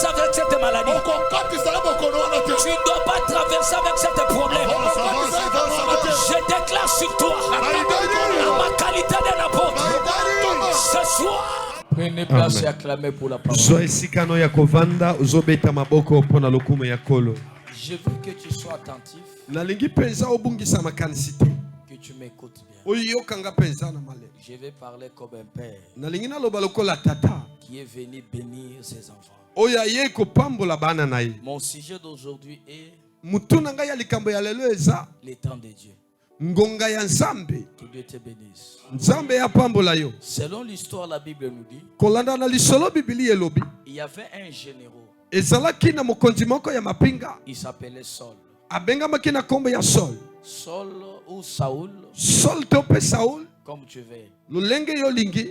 avec cette maladie. Tu ne dois pas traverser avec cette problème. Je déclare sur toi, en ma qualité d'un apôtre, ce soir. Prenez place et acclamez pour la parole. Je veux que tu sois attentif, que tu m'écoutes bien. Je vais parler comme un père qui est venu bénir ses enfants. Mon sujet d'aujourd'hui est les temps de Dieu. Que Dieu te bénisse. Selon l'histoire, la Bible nous dit il y avait un généraux. Il s'appelait Saul. Saul ou Saoul, comme tu veux.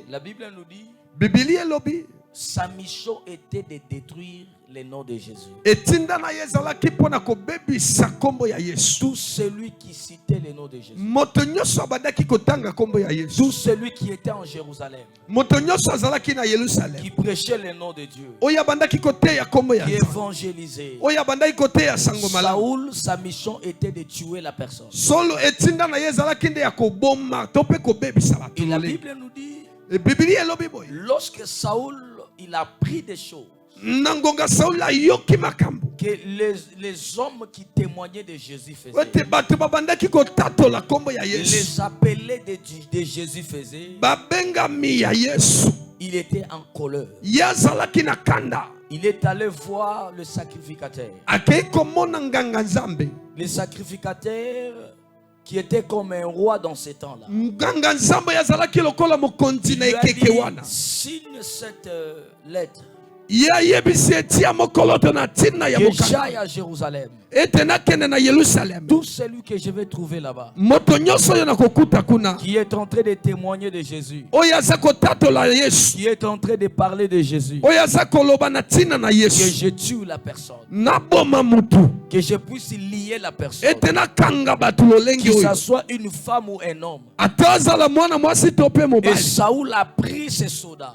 La Bible nous dit sa mission était de détruire le nom de Jésus. Tout celui qui citait le nom de Jésus. Tout celui qui était en Jérusalem. Qui prêchait le nom de Dieu. Qui évangélisait. Saoul, sa mission était de tuer la personne. Et la Bible nous dit, lorsque Saoul il a pris des choses que les hommes qui témoignaient de Jésus faisaient, les appelés de Jésus faisaient, il était en colère. Il est allé voir le sacrificateur. Le sacrificateur qui était comme un roi dans ces temps-là. Il lui a dit, signe cette lettre que j'aille à Jérusalem. Tout celui que je vais trouver là-bas qui est en train de témoigner de Jésus, qui est en train de parler de Jésus, que je tue la personne, que je puisse lier la personne, que ce soit une femme ou un homme. Et Saoul a pris ses soldats.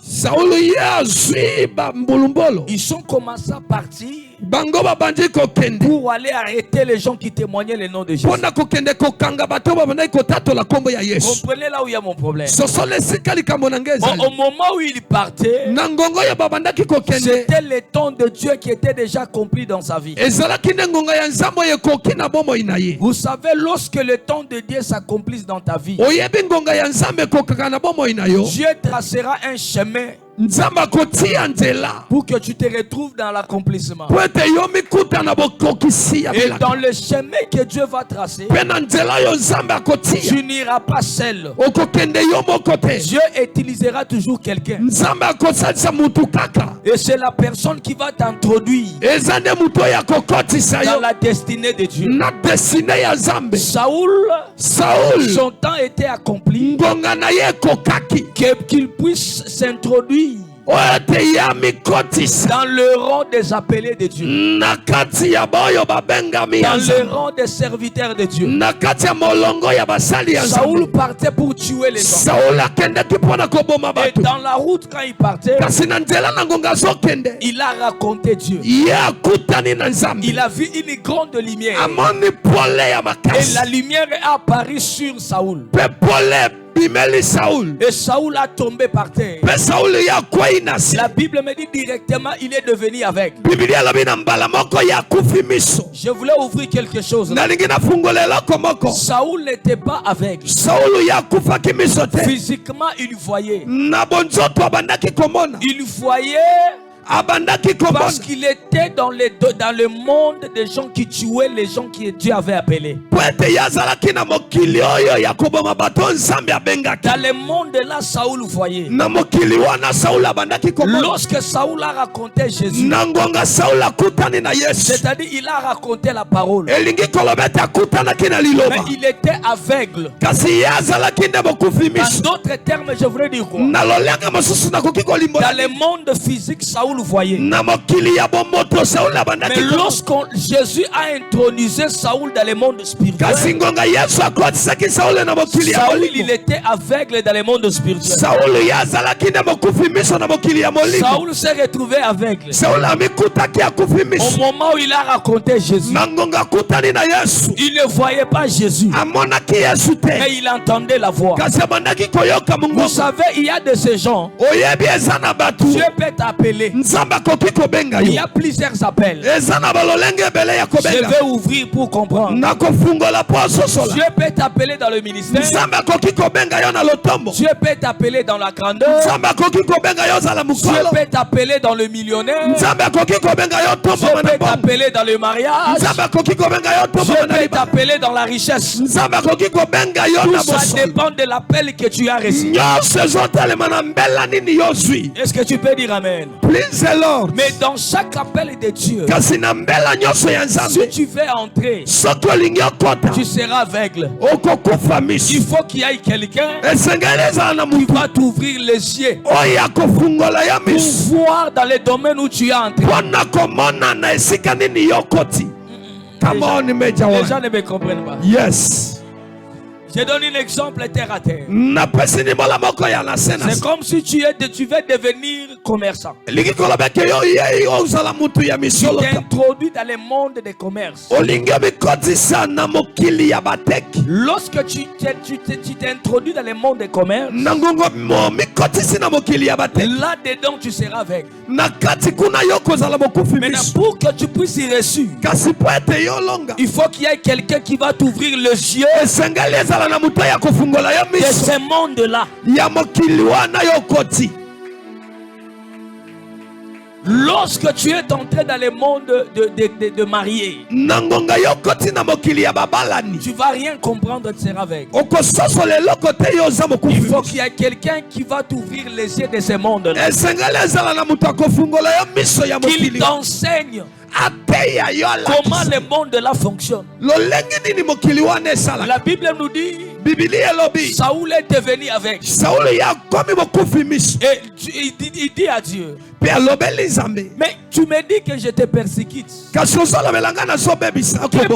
Ils sont commencés à partir pour aller arrêter les gens qui témoignaient le nom de Jésus. Comprenez là où il y a mon problème. Au moment où il partait, c'était le temps de Dieu qui était déjà accompli dans sa vie. Vous savez, lorsque le temps de Dieu s'accomplisse dans ta vie, Dieu tracera un chemin pour que tu te retrouves dans l'accomplissement. Et dans le chemin que Dieu va tracer, tu n'iras pas seul. Dieu utilisera toujours quelqu'un. Et c'est la personne qui va t'introduire dans la destinée de Dieu. Saoul, son temps était accompli, qu'il puisse s'introduire dans le rang des appelés de Dieu, dans le rang des serviteurs de Dieu. Saoul partait pour tuer les gens. Et dans la route, quand il partait, il a raconté Dieu. Il a vu une grande lumière. Et la lumière est apparue sur Saoul. Et Saoul a tombé par terre. La Bible me dit directement il est devenu aveugle. Je voulais ouvrir quelque chose là. Saoul n'était pas aveugle. Physiquement il voyait. Il voyait parce qu'il était dans le monde des gens qui tuaient les gens que Dieu avait appelés. Dans le monde là, Saoul voyait. Lorsque Saoul a raconté Jésus, c'est-à-dire il a raconté la parole, mais il était aveugle. Dans d'autres termes, je voudrais dire quoi? Dans le monde physique, Saoul voyait. Mais lorsque Jésus a intronisé Saoul dans le monde spirituel, Saoul il était aveugle dans le monde spirituel. Saoul s'est retrouvé aveugle. Au moment où il a raconté Jésus, il ne voyait pas Jésus, mais il entendait la voix. Vous savez, il y a de ces gens, Dieu peut t'appeler. Il y a plusieurs appels. Je vais ouvrir pour comprendre. Dieu peut t'appeler dans le ministère. Dieu peut t'appeler dans la grandeur. Dieu peut t'appeler dans le millionnaire. Dieu peut t'appeler dans le mariage. Dieu peut t'appeler dans la richesse. Tout ça dépend de l'appel que tu as reçu. Est-ce que tu peux dire amen? Mais dans chaque appel de Dieu, si tu veux entrer, tu seras aveugle. Il faut qu'il y ait quelqu'un qui va t'ouvrir les yeux pour voir dans les domaines où tu es entré. Les gens ne me comprennent pas. Yes. Je donne un exemple terre à terre. C'est comme si tu veux devenir commerçant. Tu t'es introduit dans le monde des commerces. Lorsque tu t'es introduit dans le monde des commerces, là-dedans tu seras avec. Maintenant, pour que tu puisses y reçu, il faut qu'il y ait quelqu'un qui va t'ouvrir les yeux de ce monde-là. Lorsque tu es entré dans le monde de mariés, tu vas rien comprendre de ce avec. Il faut qu'il y ait quelqu'un qui va t'ouvrir les yeux de ce monde-là, qu'il t'enseigne comment le monde là fonctionne. La Bible nous dit Saoul est devenu avec. Et il dit à Dieu, mais tu me dis que je te persécute. Que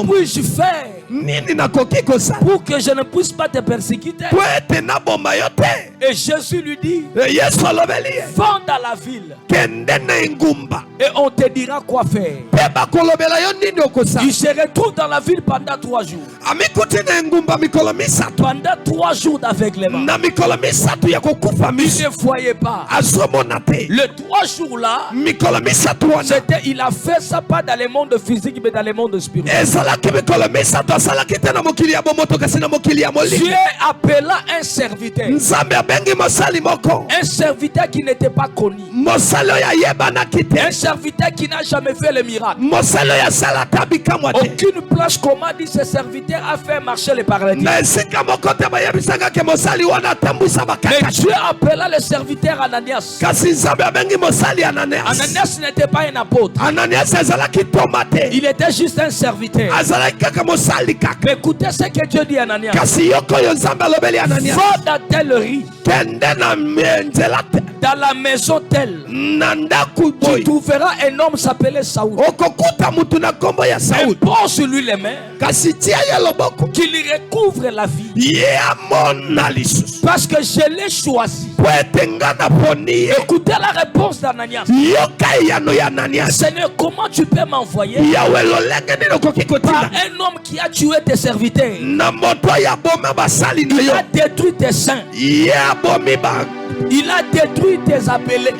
puis-je faire pour que je ne puisse pas te persécuter? Et Jésus lui dit, va dans la ville et on te dira quoi faire. Il se retrouve dans la ville pendant 3 jours. Pendant 3 jours d'aveuglement, il ne voyait pas. Le 3 jours là, il a fait ça pas dans le monde physique mais dans le monde spirituel. Dieu appela un serviteur. Un serviteur qui n'était pas connu. Un serviteur qui n'a jamais fait le miracle. Aucune place, comment dit ce serviteur, a fait marcher les paralytiques. Mais Dieu appela le serviteur Ananias. Ananias n'était pas un apôtre. Il était juste un serviteur. Mais écoutez ce que Dieu dit à Ananias. Va dans telle rue, dans la maison telle, tu trouveras un homme s'appelait Saoul. Impose sur lui les mains, qu'il lui recouvre la vie, parce que je l'ai choisi. Écoutez la réponse d'Ananias. Seigneur, comment tu peux m'envoyer par un homme qui a tué tes serviteurs? Il a détruit tes saints. Il a détruit tes appelés.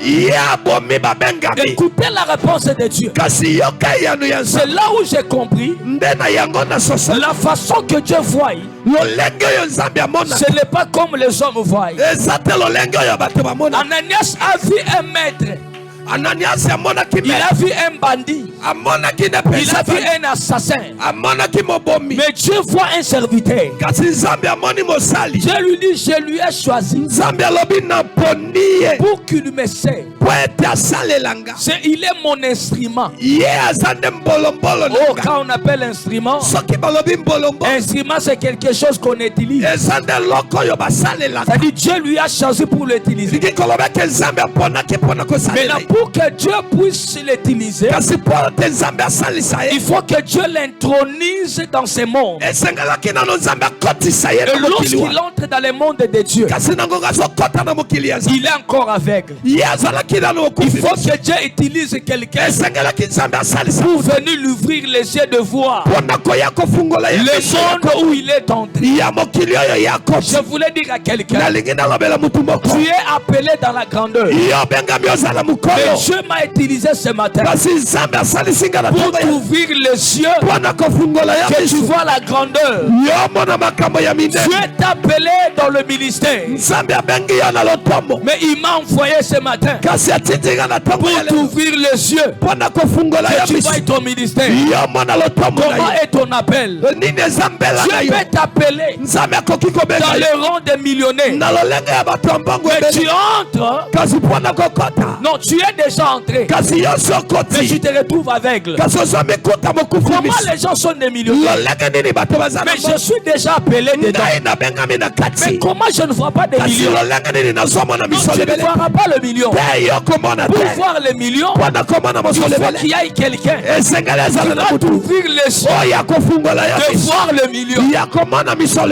Écoutez la réponse de Dieu. C'est là où j'ai compris la façon que Dieu voit. Ce n'est pas comme les hommes voient. Ananias a vu un maître. Il a vu un bandit. Il a vu un assassin. Mais Dieu voit un serviteur. Dieu lui dit, je lui ai choisi pour qu'il me serve. Il est mon instrument. Oh, quand on appelle instrument, instrument c'est quelque chose qu'on utilise. C'est-à-dire Dieu lui a choisi pour l'utiliser. Maintenant, pour que Dieu puisse l'utiliser, il faut que Dieu l'intronise dans ce monde. Et lorsqu'il entre dans le monde de Dieu, il est encore aveugle. Il faut que Dieu utilise quelqu'un pour venir lui ouvrir les yeux de voir le monde où il est entré. Je voulais dire à quelqu'un, tu es appelé dans la grandeur. Mais Dieu m'a utilisé ce matin pour t'ouvrir les yeux, que tu vois la grandeur. Dieu t'a appelé dans le ministère, mais il m'a envoyé ce matin pour t'ouvrir les yeux, que tu vois ton ministère. Comment est ton appel? Dieu peut t'appeler dans le rang des millionnaires, mais tu entres. Non, tu es déjà entré, mais tu te retrouves aveugle. Comment les gens sont des millionnaires? Mais je suis déjà appelé dedans. Mais comment je ne vois pas des millions? Non, tu ne verras pas le million. Pour voir les millions, il faut qu'il y ait quelqu'un qui va t'ouvrir les yeux de voir le million.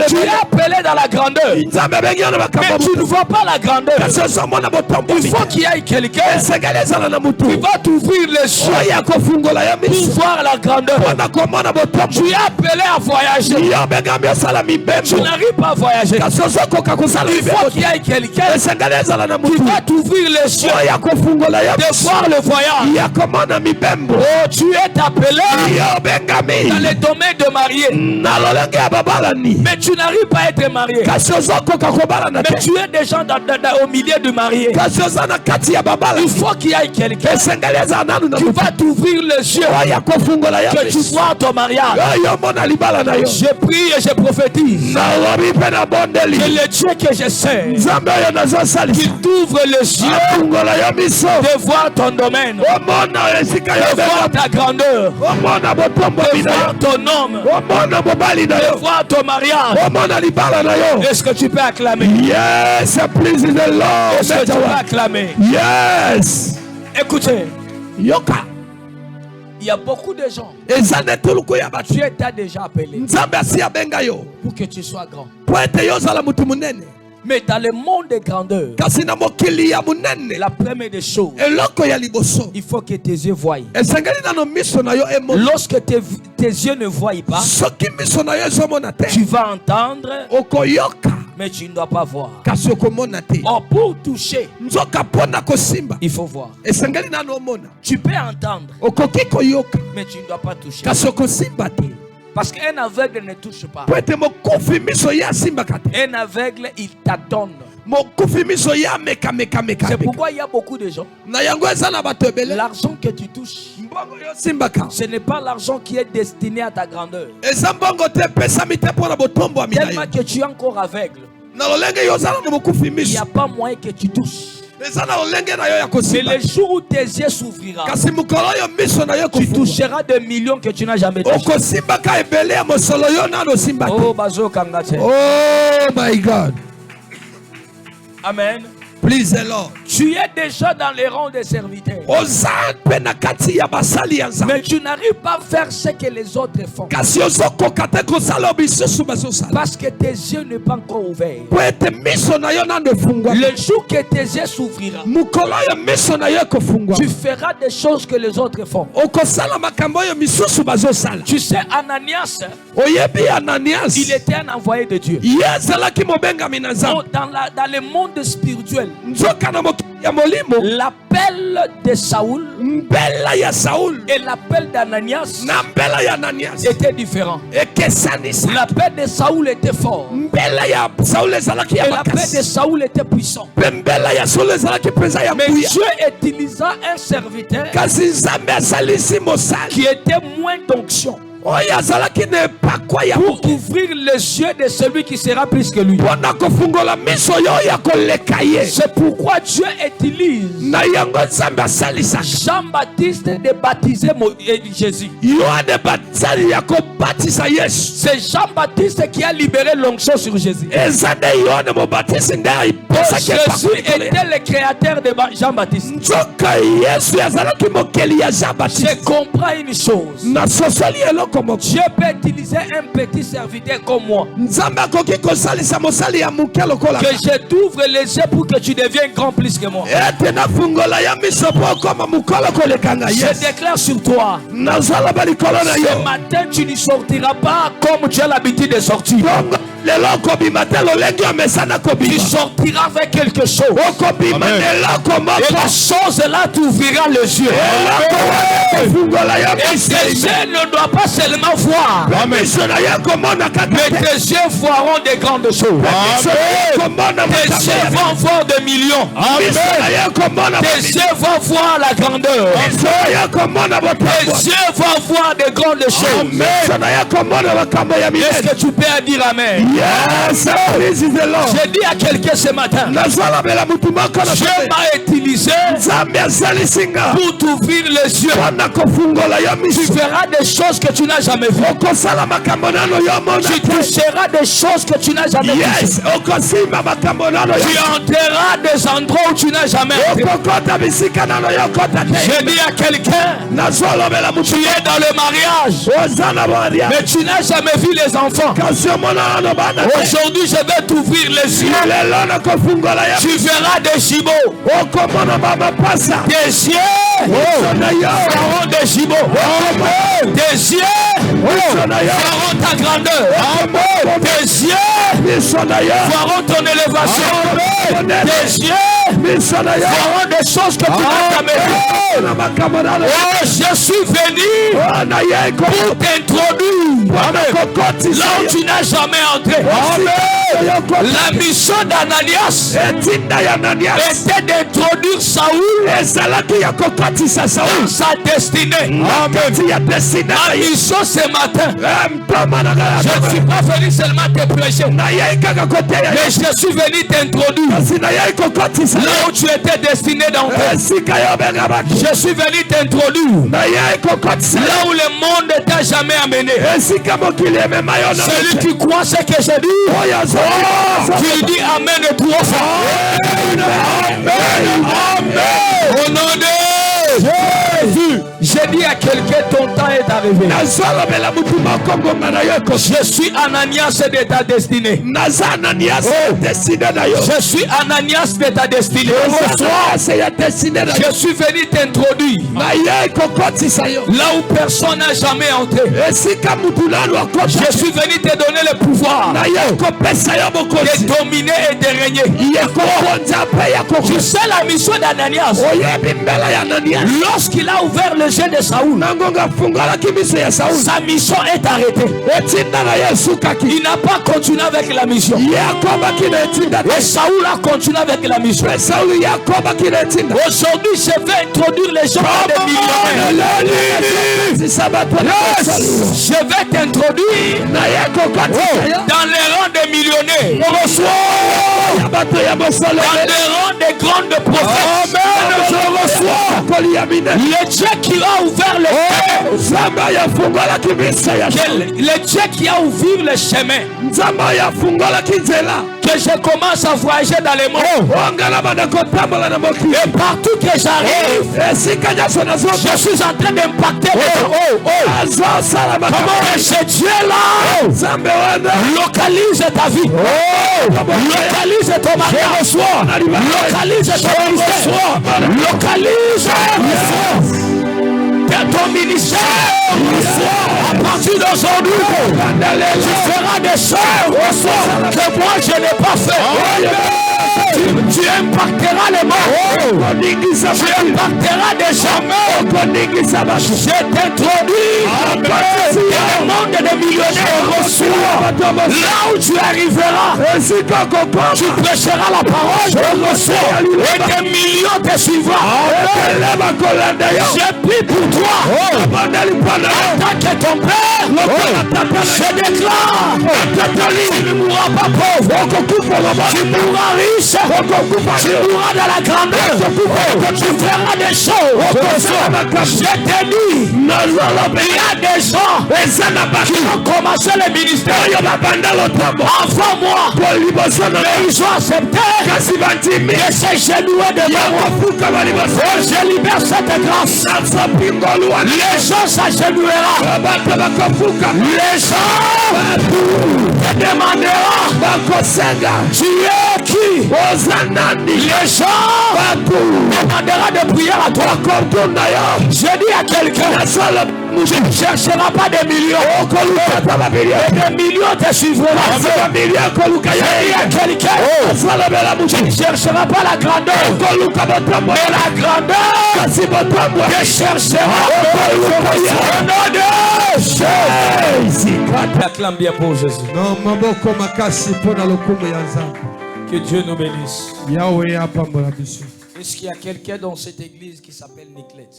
Tu es appelé dans la grandeur, mais tu ne vois pas la grandeur. Il faut qu'il y ait quelqu'un qui va t'ouvrir les yeux pour voir la grandeur. Tu es appelé à voyager, tu n'arrives pas à voyager. Il faut qu'il y ait quelqu'un qui va t'ouvrir les yeux de voir le voyage. Oh, tu es appelé dans le domaine de marier, mais tu n'arrives pas à être marié. Mais tu es déjà au milieu de marié. Il faut qu'il y ait quelqu'un qui va t'ouvrir les yeux, que tu vois ton mariage. Je prie et je prophétise que le Dieu que je sais, qu'il t'ouvre les yeux de voir ton domaine, de voir ta grandeur, de voir ton homme, de voir ton mariage. Est-ce que tu peux acclamer? Yes, please the Lord. Est-ce que tu peux acclamer? Yes. Écoutez, Yoka. il y a beaucoup de gens. Dieu t'a déjà appelé pour que tu sois grand. Mais dans le monde de grandeur, la première des choses, il faut que tes yeux voient. Lorsque tes yeux ne voient pas, tu vas entendre, mais tu ne dois pas voir. Or, pour toucher, il faut voir. Tu peux entendre, mais tu ne dois pas toucher. Parce qu'un aveugle ne touche pas. Un aveugle, il t'attend. C'est pourquoi il y a beaucoup de gens. L'argent que tu touches, ce n'est pas l'argent qui est destiné à ta grandeur. Tellement que tu es encore aveugle, il n'y a pas moyen que tu touches. C'est le jour où tes yeux s'ouvriront, tu toucheras des millions que tu n'as jamais touché. Oh my God. Amen. Please the Lord. Tu es déjà dans les rangs des serviteurs, mais tu n'arrives pas à faire ce que les autres font, parce que tes yeux ne sont pas encore ouverts. Le jour que tes yeux s'ouvriront, tu feras des choses que les autres font. Tu sais, Ananias, il était un envoyé de Dieu. Dans le monde spirituel, l'appel de Saoul et l'appel d'Ananias était différent. La paix de Saoul était forte. Et la paix de Saoul était puissante. Mais Dieu utilisa un serviteur qui était moins d'onction pour ouvrir les yeux de celui qui sera plus que lui. C'est pourquoi Dieu utilise Jean-Baptiste de baptiser Jésus. C'est Jean-Baptiste qui a libéré l'onction sur Jésus. Jésus était le créateur de Jean-Baptiste. Je comprends une chose. Dieu peut utiliser un petit serviteur comme moi. Que je t'ouvre les yeux pour que tu deviennes grand plus que moi. Je déclare sur toi. Ce matin, tu ne sortiras pas comme tu as l'habitude de sortir. Tu sortiras avec quelque chose. Et la chose là t'ouvrira les yeux. Et tes yeux ne doivent pas seulement voir, mais tes yeux voiront des grandes choses. Tes yeux vont voir des millions. Tes yeux vont voir la grandeur. Tes yeux vont voir des grandes choses. Est-ce que tu peux dire amen? Yes, j'ai dit à quelqu'un ce matin, Dieu m'a utilisé pour t'ouvrir les yeux. Tu verras des choses que tu n'as jamais vues. Tu toucheras des choses que tu n'as jamais vues. Tu entreras des endroits où tu n'as jamais entré. Je dis à quelqu'un, tu es dans le mariage, mais tu n'as jamais vu les enfants. Aujourd'hui, je vais t'ouvrir les yeux. Tu verras des jumeaux. Des yeux feront des jumeaux. Des yeux feront ta grandeur. Des yeux feront ton élévation. Des yeux feront des choses que tu n'as jamais vues. Oh, je suis venu pour t'introduire là où tu n'as jamais entré. La mission d'Ananias était d'introduire Saoul dans sa destinée. Ma mission ce matin, je ne suis pas venu seulement te prêcher, mais je suis venu t'introduire là où tu étais destiné d'entrer. Je suis venu t'introduire là où le monde ne t'a jamais amené. Celui qui croit ce que je dis, tu dis amen et trois fois. Au nom de Jésus. J'ai dit à quelqu'un, ton temps est arrivé. Je suis Ananias de ta destinée. Je suis Ananias de ta destinée. Je suis venu t'introduire là où personne n'a jamais entré. Je suis venu te donner le pouvoir de dominer et de régner. Tu sais la mission d'Ananias. Lorsqu'il a ouvert le jeu de Saoul, sa mission est arrêtée. Il n'a pas continué avec la mission. Et Saoul a continué avec la mission. Aujourd'hui, je vais introduire les gens des millionnaires. Je vais t'introduire dans les rangs des millionnaires. Dans les rangs des grandes prophètes. Le Dieu qui a ouvert le Dieu qui a ouvert le chemin, que je commence à voyager dans les mondes. Et partout que j'arrive, je suis en train d'impacter. Comment ce Dieu-là localise ta vie, localise ton mariage, localise ton ministère, localise ton ministère. À partir d'aujourd'hui, tu feras des choses que moi je n'ai pas fait. Tu impacteras les morts. Tu impacteras des gens. Je t'introduis dans le monde des millionnaires. Là où tu arriveras, tu prêcheras la parole. Et des millions te suivront. J'ai pris pour toi. En tant que ton père, je déclare, tu ne mourras pas pauvre. Tu mourras riche. Tu mourras dans la grandeur. Tu feras des choses. Je t'ai dit, il y a des gens qui ont commencé le ministère avant moi. Mais ils ont accepté de s'égenouer devant moi. Je libère cette grâce. Les gens s'agenoueront. Les gens te demanderont, tu es qui? Les gens demanderont de prier à toi. Je dis à quelqu'un, tu ne chercheras pas des millions. Et des millions te suivront. Je dis à quelqu'un, tu ne chercheras pas la grandeur. Mais la grandeur te cherchera. Au nom de Jésus. Acclame bien pour Jésus. Que Dieu nous bénisse. Est-ce qu'il y a quelqu'un dans cette église qui s'appelle Niclet?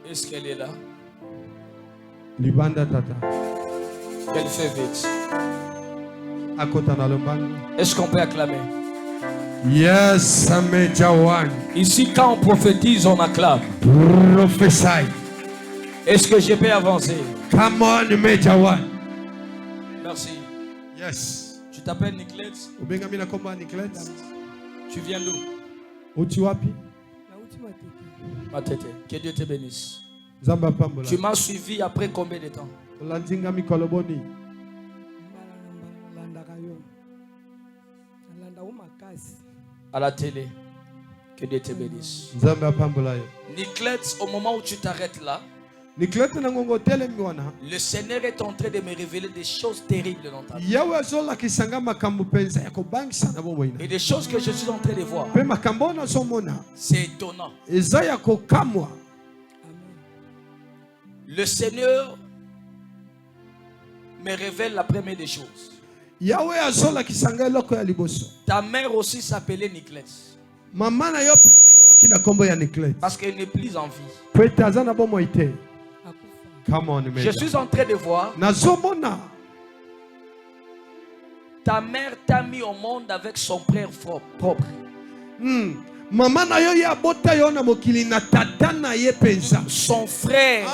Est-ce qu'elle est là? Elle fait vite. Est-ce qu'on peut acclamer? Yes, ici, quand on prophétise, on acclame. Prophesy. Est-ce que je peux avancer? Come on, Major One. Merci. Yes. Tu t'appelles Niclet? Tu viens d'où? Matete. Que Dieu te bénisse. Tu m'as suivi après combien de temps? À la télé. Que Dieu te bénisse. Niclet, au moment où tu t'arrêtes là, le Seigneur est en train de me révéler des choses terribles dans ta vie. Et des choses que je suis en train de voir. C'est étonnant. Le Seigneur me révèle la première des choses. Ta mère aussi s'appelait Niclet. Parce qu'elle n'est plus en vie. Je suis en train de voir. Ta mère t'a mis au monde avec son frère propre. Son frère.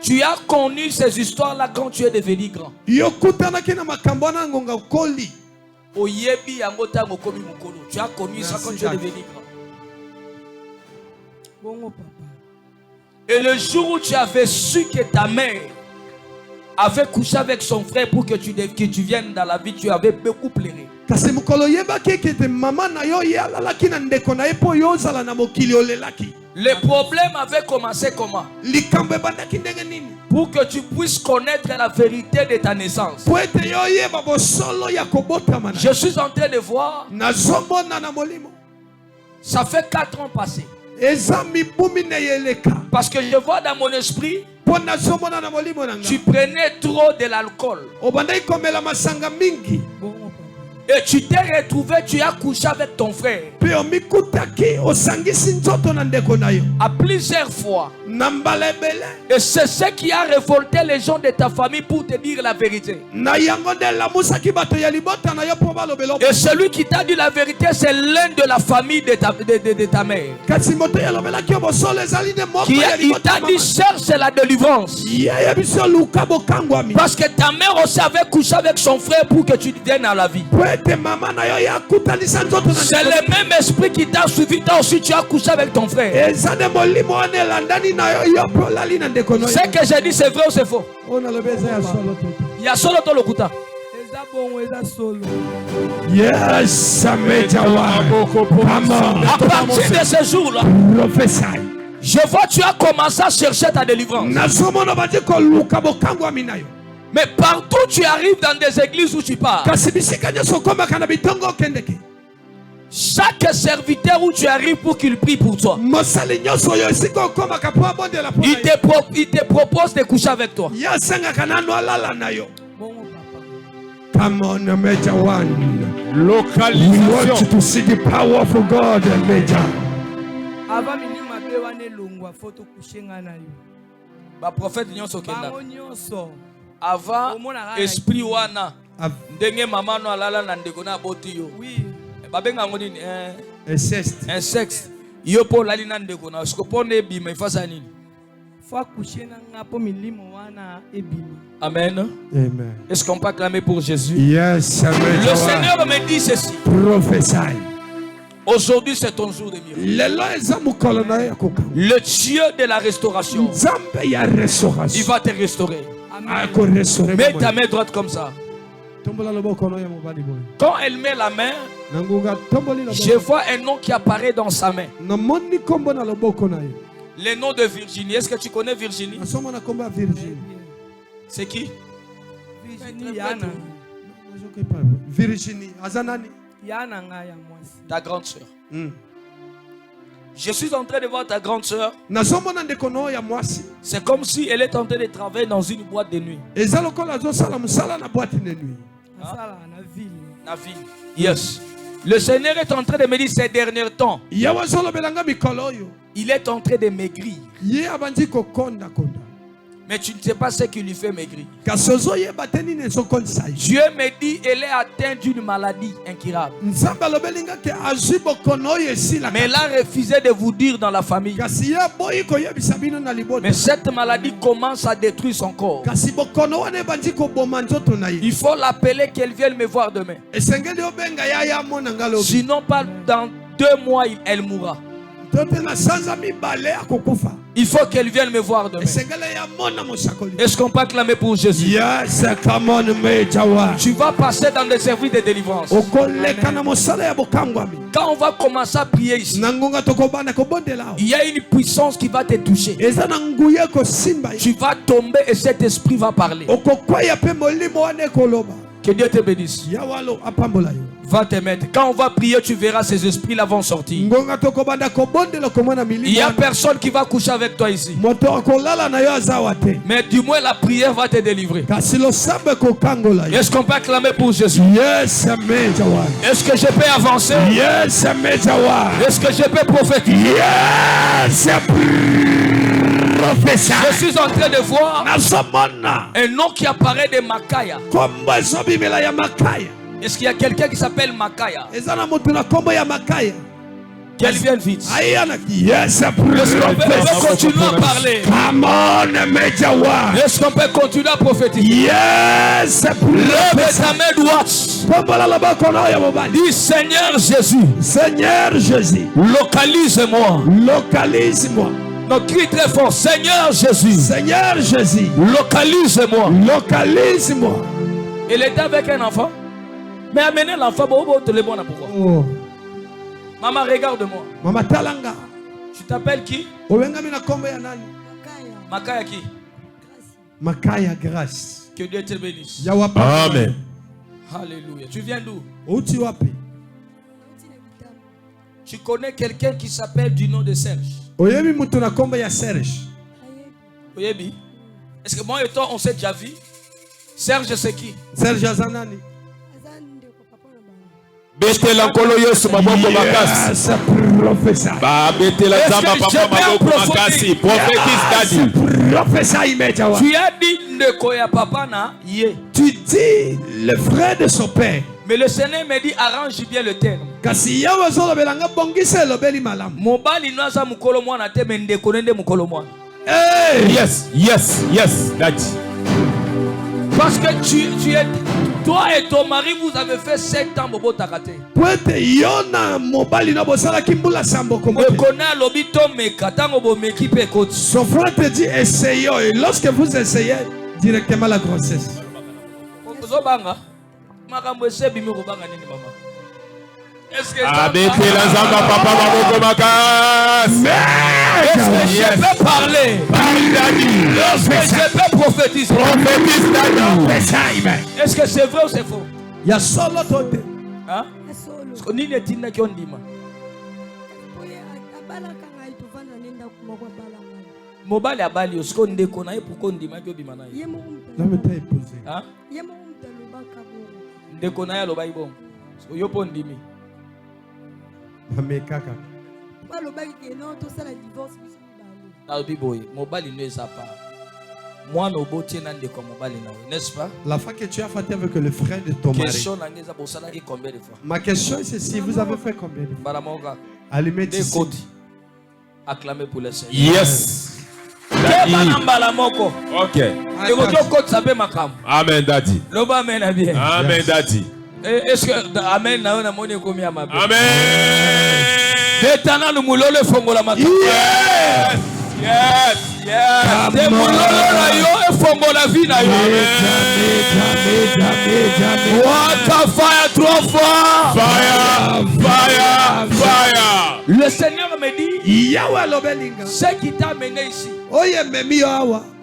Tu as connu ces histoires-là quand tu es devenu grand. Tu as connu ça quand tu es devenu grand. Et le jour où tu avais su que ta mère avait couché avec son frère pour que tu viennes dans la vie, tu avais beaucoup pleuré. Le problème avait commencé comment? Pour que tu puisses connaître la vérité de ta naissance. Je suis en train de voir. Ça fait 4 ans passés. Parce que je vois dans mon esprit, tu prenais trop de l'alcool. Et tu t'es retrouvé, tu as couché avec ton frère. À plusieurs fois. Et c'est ce qui a révolté les gens de ta famille pour te dire la vérité. Et celui qui t'a dit la vérité, c'est l'un de la famille de ta mère. Il t'a dit, cherche la délivrance. Parce que ta mère aussi avait couché avec son frère pour que tu viennes à la vie. C'est le même esprit qui t'a suivi. Toi aussi tu as couché avec ton frère. Ce que j'ai dit c'est vrai ou c'est faux? Il y a solo ton lokuta. Yes, major one. Come on. À partir de ce jour-là, Prophesy. je vois tu as commencé à chercher ta délivrance. Mais partout tu arrives dans des églises où tu pars, chaque serviteur où tu arrives pour qu'il prie pour toi, il te propose de coucher avec toi. Come on, Major One. We want you to see the power of God, Major. Prophète avant esprit wana ndenge mama no alala na ndeko na boti yo babenga ngodini inceste yo po lali na ndeko na sikopone bima ifasa nini amen. Amen. Est-ce qu'on peut acclamer pour Jésus? Yes, amen. Le Seigneur me dit ceci. Prophesy. Aujourd'hui c'est ton jour de miracle. Le Dieu de la restauration, il va te restaurer. Mets ta main droite comme ça. Quand elle met la main, je vois un nom qui apparaît dans sa main. Le nom de Virginie. Est-ce que tu connais Virginie? C'est qui? Virginie. Ta grande soeur. Je suis en train de voir ta grande soeur. C'est comme si elle est en train de travailler dans une boîte de nuit. La ville. Yes. Le Seigneur est en train de me dire ces derniers temps, il est en train de maigrir. Mais tu ne sais pas ce qui lui fait maigrir. Dieu me dit qu'elle est atteinte d'une maladie incurable. Mais elle a refusé de vous dire dans la famille. Mais cette maladie commence à détruire son corps. Il faut l'appeler qu'elle vienne me voir demain. Sinon, pas dans 2 mois, elle mourra. Il faut qu'elle vienne me voir demain. Est-ce qu'on peut acclamer pour Jésus? Yes, come on, Major One. Tu vas passer dans des services de délivrance. Quand on va commencer à prier ici, il y a une puissance qui va te toucher. Tu vas tomber et cet esprit va parler. Que Dieu te bénisse. Va te mettre. Quand on va prier, tu verras ces esprits-là vont sortir. Il n'y a personne qui va coucher avec toi ici. Mais du moins la prière va te délivrer. Est-ce qu'on peut acclamer pour Jésus? Yes, Major One. Est-ce que je peux avancer? Yes, Major One. Est-ce que je peux prophétiser? Yes, je suis en train de voir un nom qui apparaît de Makaya. Est-ce qu'il y a quelqu'un qui s'appelle Makaya? Qu'elle vienne vite. Yes, est-ce qu'on peut continuer à parler? Come on, Major One. Est-ce qu'on peut continuer à prophétiser? Yes, lève ta main droite. Dis Seigneur Jésus. Seigneur Jésus. Localise-moi. Localise-moi. Non, crie très fort. Seigneur Jésus. Seigneur Jésus. Localise-moi. Localise-moi. Elle était avec un enfant. Mais amenez l'enfant. Pourquoi? Oh. Maman, regarde-moi. Maman Talanga. Tu t'appelles qui? Makaya qui? Makaya Grâce. Que Dieu te bénisse. Amen. Alléluia. Tu viens d'où? Tu connais quelqu'un qui s'appelle du nom de Serge? Oyebi. Est-ce que moi et toi on s'est déjà vu? Serge c'est qui? Serge Azanani. Betela nkolo Yesu maboko makasi. Ba betela zamba papa maboko makasi. Prophétise daddy. Tu as dit ndeko ya papa na ye. Tu dis le frère de son père. Mais le Seigneur me dit arrange bien le terme. Mobali noza mukolo mwana te me ndeko nende mukolo mwana. Yes, daddy. Parce que tu es, toi et ton mari, vous avez fait 7 ans bobo takate. Son frère te dit essayons, et lorsque vous essayez directement la grossesse. Est-ce que je peux parler? Est-ce que je peux prophétiser? Est-ce que c'est vrai ou c'est faux? Il y a solo tote. Hein? Mobile abali osko ndeko na ye pourquoi ndima ki obima na ye? L'homme t'a épousé. Hein? Ndeko na ye aloba ibon. Yo po ndimi. Mais kaka. Mobile ne est pas. Moi no botie na ndeko mobile na ye, n'est-ce pas? La fois que tu as fait avec le frère de ton mari. Question na ngeza bosala ki combien de fois? Ma question c'est si vous avez fait combien de fois? Baramoka. Allumez ici. Acclamez pour le Seigneur. Yes. Ok. Amen, Daddy. Amen, Daddy. Est-ce que Amen na moni komi ya mabe? Amen. Betana lumulole fongola makam. Yes. Yes. Yes. De mulolo na yo e fongola vie na yo. What a fire, 3 fois. Fire, fire, fire. Le Seigneur me dit, ce qui t'a amené ici,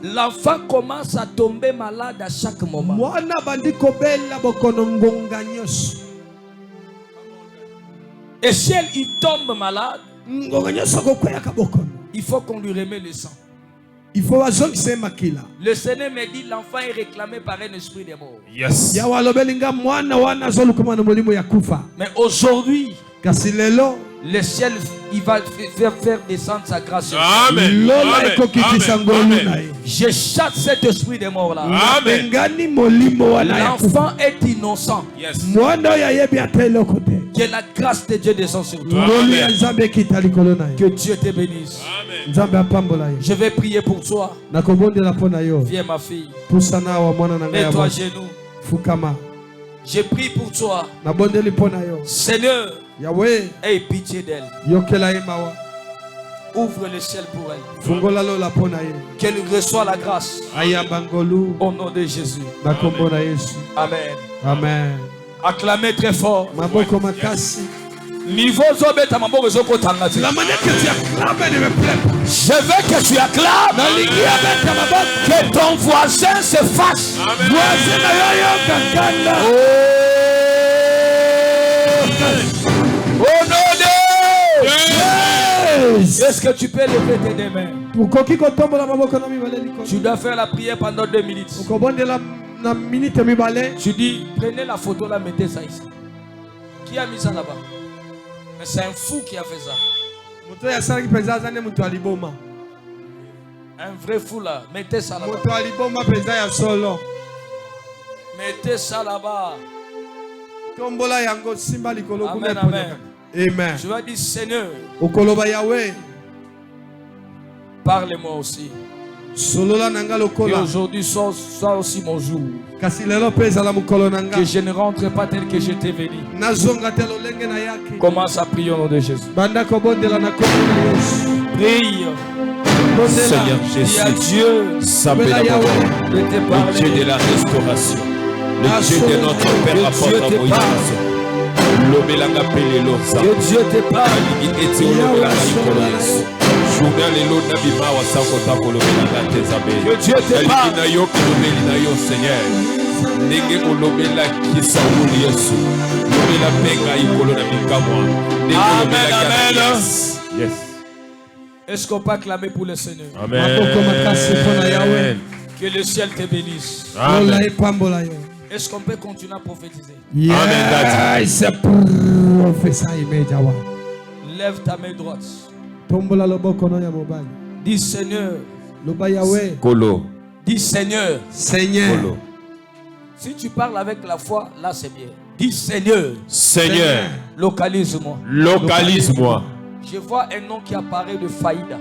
l'enfant commence à tomber malade à chaque moment. Et si il tombe malade, il faut qu'on lui remette le sang. Il faut que le Seigneur me dit l'enfant est réclamé par un esprit de mort. Yes. Mais aujourd'hui, le ciel, il va faire descendre sa grâce. Amen. Amen. Amen. Je chasse cet esprit de mort là. Amen. L'enfant est innocent. Yes. Que la grâce de Dieu descende sur toi. Amen. Que Dieu te bénisse. Amen. Je vais prier pour toi. Viens ma fille. Mets-toi à genoux. Je prie pour toi. Seigneur, aie pitié d'elle. Ouvre le ciel pour elle. Qu'elle reçoit la grâce. Au nom de Jésus. Amen. Amen. Acclamez très fort. La manière que tu acclames ne me plaît pas. Je veux que tu acclames. Que ton voisin se fâche. Oh nom de Jésus. Est-ce que tu peux lever tes deux mains? Tu dois faire la prière pendant 2 minutes. Tu dis, prenez la photo là, mettez ça ici. Qui a mis ça là-bas? Mais c'est un fou qui a fait ça. Un vrai fou là. Mettez ça là-bas. Mettez ça là-bas. Amen, amen. Amen. Je vais dire, Seigneur, parle-moi aussi. Et aujourd'hui soit aussi mon jour. Que je ne rentre pas tel que je t'ai venu. Commence à prier au nom de Jésus. Prie. Seigneur Jésus, dis à Dieu le Dieu de la restauration, le Dieu de notre Père apôtre Moïse. Que Dieu te parle. Que Dieu te parle. Amen, amen. Yes. Est-ce qu'on peut acclamer pour le Seigneur? Amen. Que le ciel te bénisse. Amen. Est-ce qu'on peut continuer à prophétiser? Yes. Lève ta main droite. Dis Seigneur. Kolo. Dis Seigneur. Seigneur. Kolo. Si tu parles avec la foi, là c'est bien. Dis Seigneur. Seigneur. Localise-moi. Localise-moi. Je vois un nom qui apparaît de Faïda.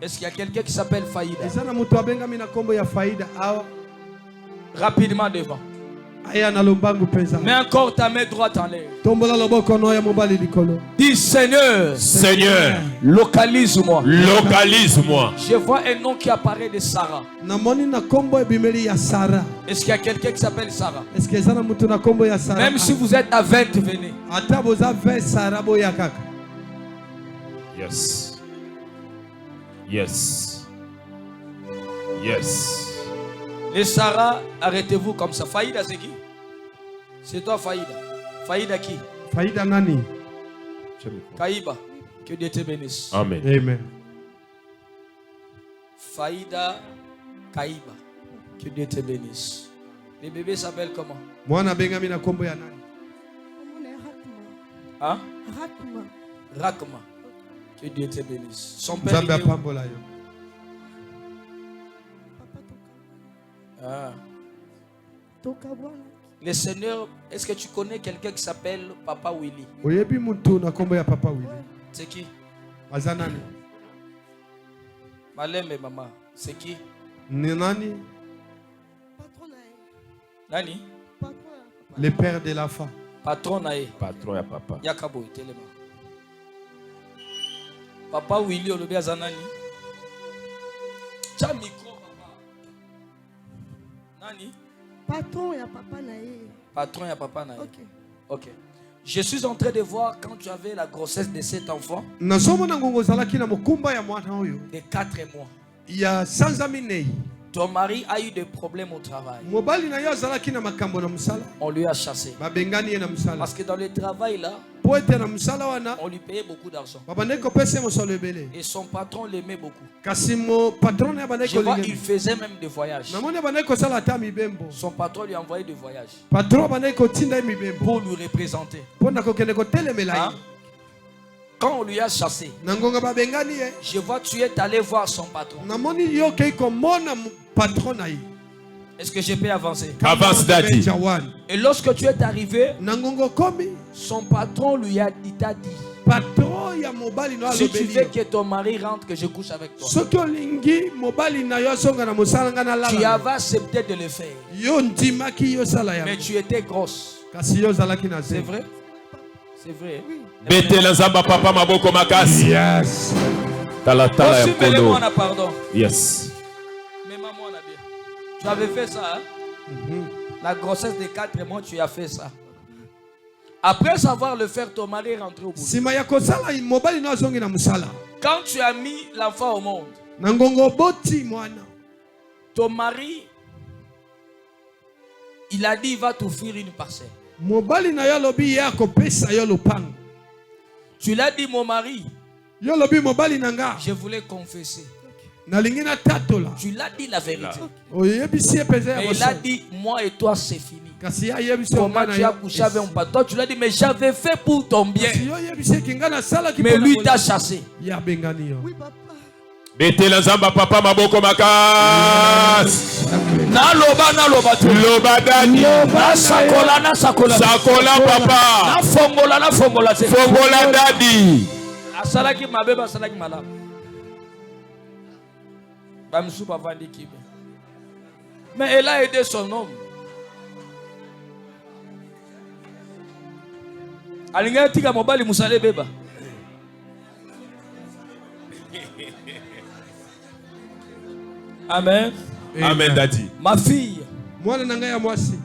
Est-ce qu'il y a quelqu'un qui s'appelle Faïda? Rapidement devant. Mets encore ta main droite en l'air. Dis Seigneur. Seigneur. Localise-moi. Localise-moi. Je vois un nom qui apparaît de Sarah. Est-ce qu'il y a quelqu'un qui s'appelle Sarah? Même si vous êtes à 20, venez. Yes. Yes. Yes. Les Sarah, arrêtez-vous comme ça. Faïda, c'est qui? C'est toi, Faïda. Faïda qui? Faïda nani? Kaïba. Que Dieu te bénisse. Amen. Amen. Faïda Kaïba. Que Dieu te bénisse. Le bébé s'appelle comment? Mwana bengami na kombo ya nani? Hein? Rakma. Que Dieu te bénisse. Son père. Ah. Le Seigneur, est-ce que tu connais quelqu'un qui s'appelle Papa Willy? C'est qui? Malem et maman. C'est qui? Nani? Nani? Le père de la femme. Patron nae. Patron ya papa. Yakabo telema. Papa Willy olobi azanani. Cha micro papa. Nani? Patron ya papa nae. Patron ya papa nae. OK. OK. Je suis en train de voir quand tu avais la grossesse de cet enfant. De 4 mois. Il y a 100 ans. Ton mari a eu des problèmes au travail. On lui a chassé. Parce que dans le travail là, on lui payait beaucoup d'argent. Et son patron l'aimait beaucoup. Je vois qu'il faisait même des voyages. Son patron lui envoyait des voyages pour lui représenter. Hein? Quand on lui a chassé, je vois que tu es allé voir son patron. Est-ce que je peux avancer? Avance, Daddy. Et lorsque tu es arrivé, son patron lui a dit, si tu veux que ton mari rentre, que je couche avec toi, tu avais accepté de le faire. Mais tu étais grosse. C'est vrai? C'est vrai. Betela zamba papa maboko makasi. Yes. Tala ya kolo. Pardon. Yes. Mais maman on a bien. Tu avais fait ça, hein? La grossesse de 4 mois, tu as fait ça. Après savoir le faire, ton mari est rentré au boulot. Quand tu as mis l'enfant au monde, ton mari, il a dit il va t'offrir une parcelle. Tu l'as dit, mon mari. Je voulais confesser. Tu l'as dit la vérité. Et il a dit, moi et toi c'est fini. Comment tu as couché avec mon patron? Toi tu l'as dit, mais j'avais fait pour ton bien. Mais lui t'a chassé. Oui, papa. Betela zamba papa maboko makas. Naloba Dadi. Sakola Sakola papa. Fongola Dadi. Asalaki mabeba asalaki malamu. Bamsou papa ndi kibe. Mais elle a aidé son homme. Alinga tika mobali musale beba. Amen. Amen, Daddy. Ma fille,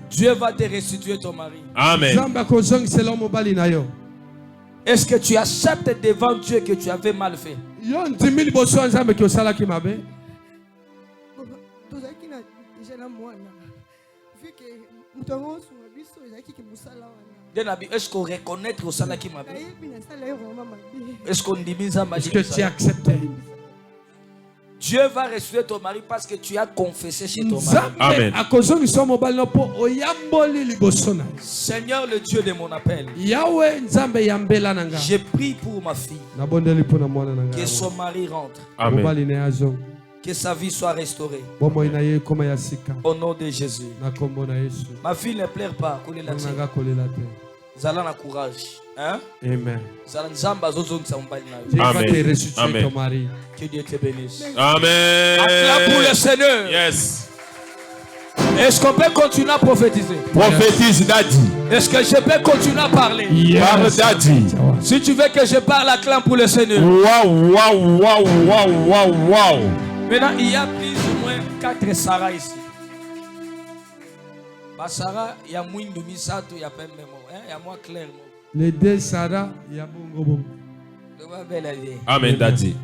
Dieu va te restituer ton mari. Amen. Est-ce que tu acceptes devant Dieu que tu avais mal fait? Est-ce qu'on reconnaît au salaire qui m'a fait? Est-ce qu'on dit est-ce que tu acceptes? Dieu va restituer ton mari parce que tu as confessé chez ton mari. Amen. Seigneur, le Dieu de mon appel, je prie pour ma fille que son mari rentre. Amen. Que sa vie soit restaurée. Au nom de Jésus. Ma fille ne pleure pas. Zala na courage. Hein? Amen. Amen. Que Dieu te bénisse. Amen. Acclame pour le Seigneur. Yes. Est-ce qu'on peut continuer à prophétiser? Prophétise, Daddy. Est-ce que je peux continuer à parler? Parle, Daddy. Si tu veux que je parle, acclame pour le Seigneur. Waouh, waouh, waouh, waouh, waouh, waouh. Maintenant, il y a plus ou moins 4 Sarah ici. Sarah, il y a moins de misato, il y a pas même mot. Il y a moins clair. Les 2 Sarah, il y a bon. Amen, Daddy.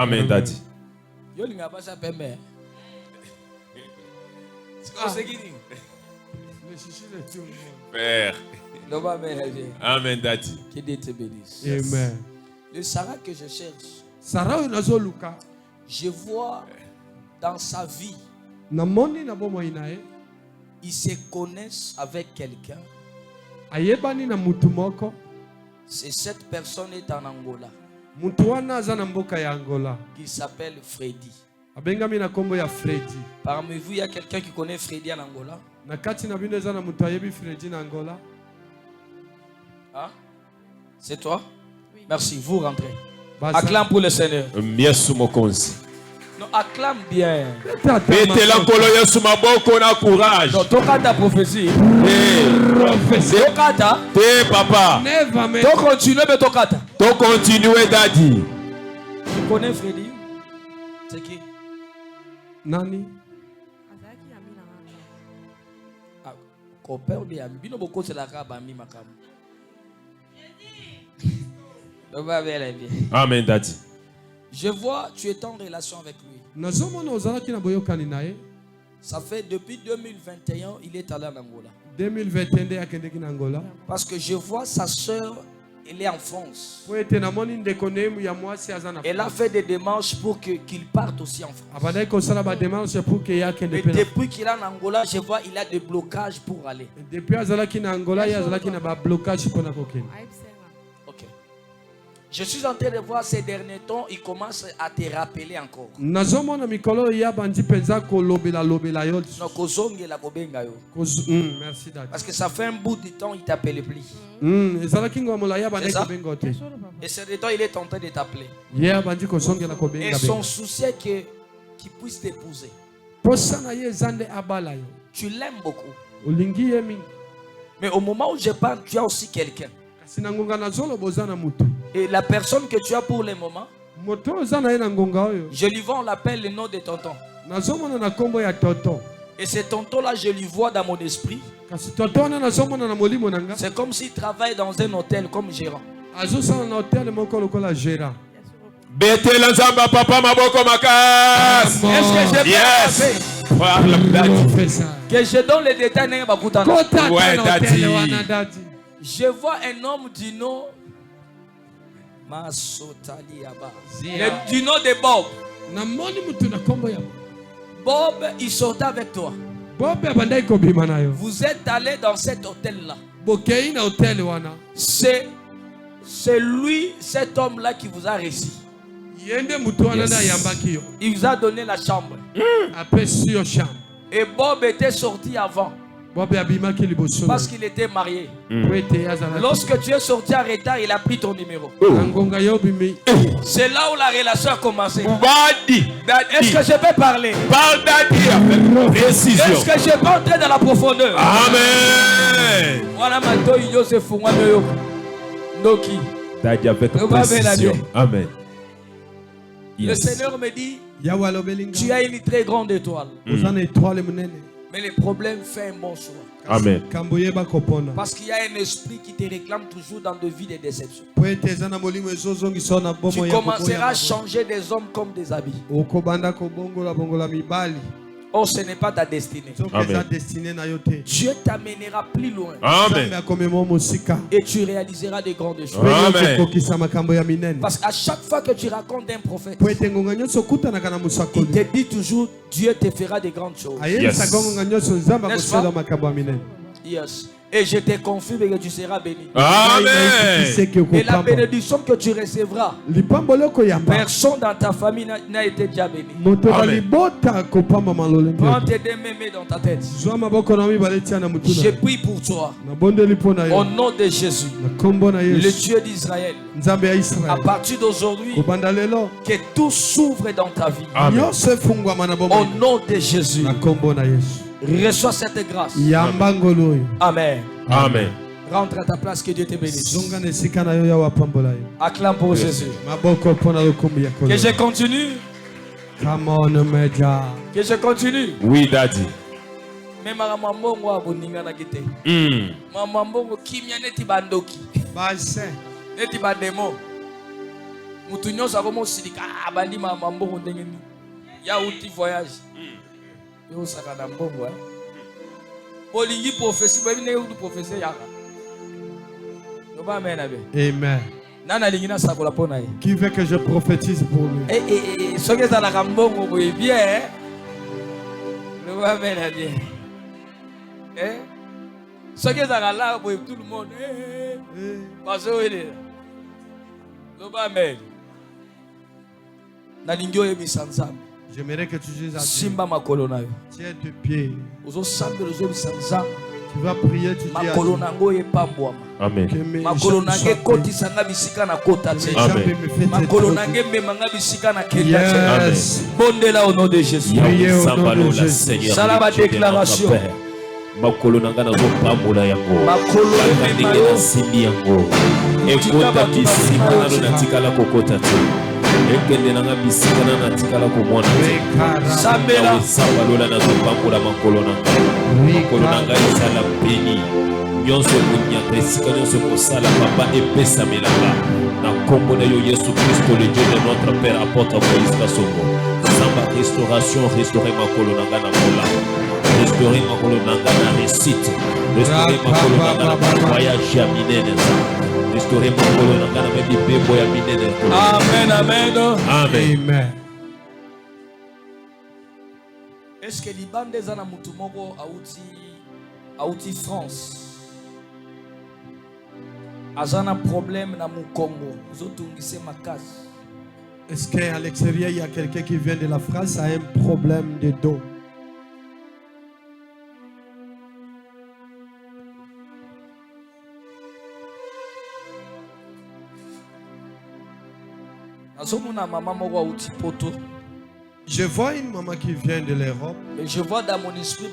Amen, Daddy. Père. Amen, Daddy. Que Dieu te bénisse. Amen. Le Sarah que je cherche, Sarah Luka. Je vois dans sa vie, ils se connaissent avec quelqu'un. C'est cette personne est en Angola. Qui s'appelle Freddy. Parmi vous, il y a quelqu'un qui connaît Freddy en Angola? Hein? C'est toi? Oui. Merci, vous rentrez. Acclame pour le Seigneur. Non, acclame bien. Courage. Non, toka ta prophétie. Tokata. Papa. To continue, mais tokata. To continue, Daddy. Tu connais Freddy? C'est qui? Nani? Ah, copain de ami. Bino boko c'est la rabami makam. Amen, Daddy. Je vois, tu es en relation avec lui. Ça fait depuis 2021, il est allé en Angola. 2021, parce que je vois sa soeur, elle est en France. Elle a fait des démarches pour qu'il parte aussi en France. Et depuis qu'il est en Angola, je vois il a des blocages pour aller. Je suis en train de voir ces derniers temps, il commence à te rappeler encore. Merci, parce que ça fait un bout de temps, il t'appelle plus. C'est ça? Et ce temps, il est en train de t'appeler. Et son souci est qu'il puisse t'épouser. Tu l'aimes beaucoup. Mais au moment où je parle, tu as aussi quelqu'un. Et la personne que tu as pour le moment, je lui vois, on l'appelle le nom de tonton. Et ce tonton-là, je lui vois dans mon esprit. C'est comme s'il travaille dans un hôtel comme gérant. Est-ce que que je donne les détails? Ouais, je vois un homme du nom du nom de Bob. Bob, il sortait avec toi. Vous êtes allé dans cet hôtel-là. C'est lui, cet homme-là qui vous a reçu. Yes. Il vous a donné la chambre. Et Bob était sorti avant. Parce qu'il était marié. Lorsque tu es sorti en retard, il a pris ton numéro. C'est là où la relation a commencé. Est-ce que je peux parler? Est-ce que je peux entrer dans la profondeur? Amen. Voilà maintenant, Joseph Noki. Amen. Le Seigneur me dit, tu as une très grande étoile. Mais le problème fait un bon choix. Amen. Parce qu'il y a un esprit qui te réclame toujours dans de vies de déception. Tu commenceras à changer des hommes comme des habits. Oh, ce n'est pas ta destinée. Amen. Dieu t'amènera plus loin. Amen. Et tu réaliseras des grandes choses. Amen. Parce qu'à chaque fois que tu racontes un prophète, il te dit toujours, Dieu te fera des grandes choses. Yes. N'est-ce pas? Yes. Et je te confirme que tu seras béni. Amen. Et la bénédiction que tu recevras, personne dans ta famille n'a été déjà béni. Amen. Prends tes deux mains dans ta tête. Je prie pour toi. Au nom de Jésus, le Dieu d'Israël, à partir d'aujourd'hui, que tout s'ouvre dans ta vie. Amen. Au nom de Jésus, reçois cette grâce. Amen. Amen. Rentre à ta place, que Dieu te bénisse. Acclame pour Jésus. Que je continue. Que je continue. Oui, Daddy. Mais maman mbongo aboninga na kite. Maman mbongo kimya neti bandoki. Neti bandemo. Mutu nyonso akomo silika abandi maman mbongo ndenge ni. Ya uti voyage. Yo saka na mbongo eh. Bolingi prophétie ba bine uti prophétie yaka. Yo ba amen abe. Amen. Nana lingina sakola pona ye. Qui veut que je prophétise pour lui? Soki za la mbongo boye bien. Yo ba amen abe. Soki za la boye tout le monde. Bazo ele. Yo ba amen. Na lingio ye bisanzam. J'aimerais que tu dises à Dieu. Simba makolo na yo. Tiens tes pieds. Ozo sambe lozo bisanzam. Tu vas prier, tu dis à Dieu. Makolo nango ye pambwa. Amen. Makolo nange koti sanga bisika na kota te. Amen. Makolo nange memanga bisika na keta Amen. te. Bondela au nom de Jésus. Sala ma déclaration. Makolo nanga na zopambola yango. Makolo ndenge na simbi yango. Ekota bisika na natikala kokota te. Ekende nanga bisika na natikala komona te. Sambela. Sambalola na zopambola makolo nanga. Makolo nanga esala béni. Nyonso kunyaka esika nyonso kosala papa epesa melanga. Na kombo na yo Yesu Christo, le Dieu de notre Père, apporte Moïse Kasongo. Samba restauration, restaurer makolo nanga na mola. Restaurer makolo nanga na réussite. Restaurer makolo nanga na voyage ya minene. Restaurer makolo nanga na bibebo ya minene. Amen, amen. Amen. Est-ce que libande zana mutu moko auti France? Azana problème na mukongo. Zotungise makasi. Est-ce qu'à l'extérieur, il y a quelqu'un qui vient de la France a un problème de dos? Je vois une maman qui vient de l'Europe. Et je vois dans mon esprit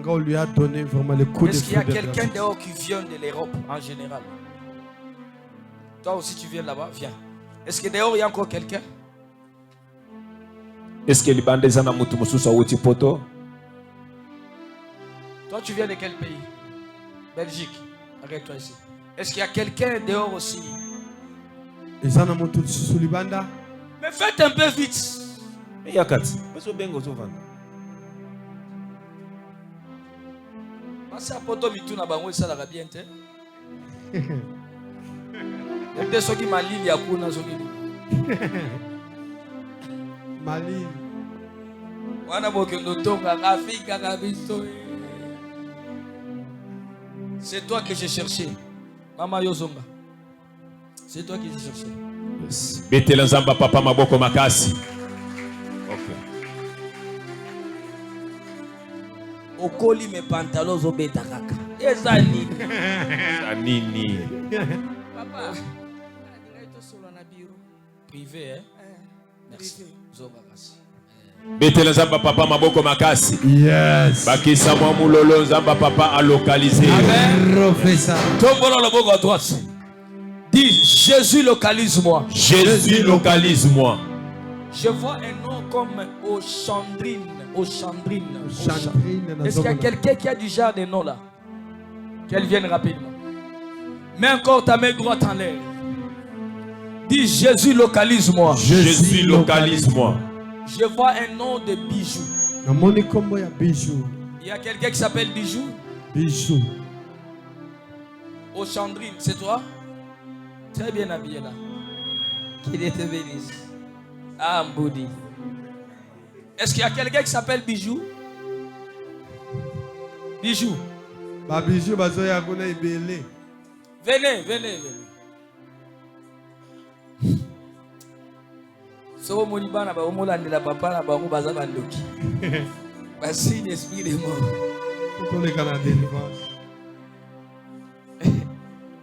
on lui a donné vraiment le coup de Est-ce qu'il y a quelqu'un dehors qui vient de l'Europe en général? Toi aussi tu viens là-bas, viens. Est-ce que dehors il y a encore quelqu'un? Est-ce que les bandes zana mutu mususa uti poto? Toi tu viens de quel pays? Belgique. Arrête-toi ici. Est-ce qu'il y a quelqu'un dehors aussi? Mais faites un peu vite. Mais yakati. Parce bengo souvent. Parce que poto mitu na bango ça la bien te. Ende soki malili akuna soki. Malili. Wana bokendo tonga Afrika kabiso. C'est toi que j'ai cherché. Mama Yozonga. C'est toi qui j'ai cherché. Yes. Betela nzamba papa maboko makasi. Okay. Okoli mes pantalons au beta kaka. Ezali. Nini. Papa. Direct solo na bureau. Privé hein. Merci. Zonga kasi. Betela nzamba papa maboko makasi. Yes. Bakisa mwa mulolo nzamba papa a localisé. Amen. Professeur. Tombola le boko à droite. Dis Jésus localise-moi. Jésus localise-moi. Je vois un nom comme Ochandrine. Ochandrine. Chandrine. Est-ce qu'il y a quelqu'un qui a du genre de nom là? Qu'elle vienne rapidement. Mets encore ta main droite en l'air. Dis Jésus localise-moi. Jésus localise-moi. Je vois un nom de Bijou. Il y a quelqu'un qui s'appelle Bijou. Bijou. Ochandrine, c'est toi? Très bien habillé là. Qu'il te bénisse. Ah, Mboudi. Est-ce qu'il y a quelqu'un qui s'appelle Bijou? Bijou. Bijou bazoya kuna ibele. Venez, venez, venez. So monibana ba omolandela papa na bango baza bandoki. Ba signe esprit de mort. Pour les Canadiens délivrance.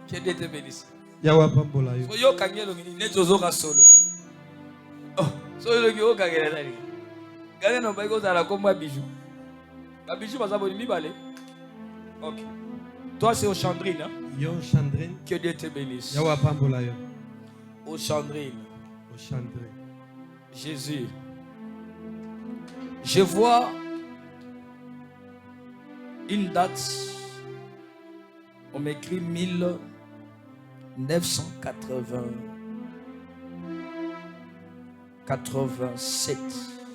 Que Dieu te bénisse. Yawa pambola yo. So yo kangelo ngini nezozoka solo. Oh, so yo yo kangela nani. Gane no baiko za la komba bijou. Ba bijou baza boni mibale. OK. Toi c'est au Chandrine, hein? Yo Chandrine. Que Dieu te bénisse. Yawa pambola yo. Au Chandrine. Au Chandrine. Jésus. Je vois une date. On m'écrit 1987.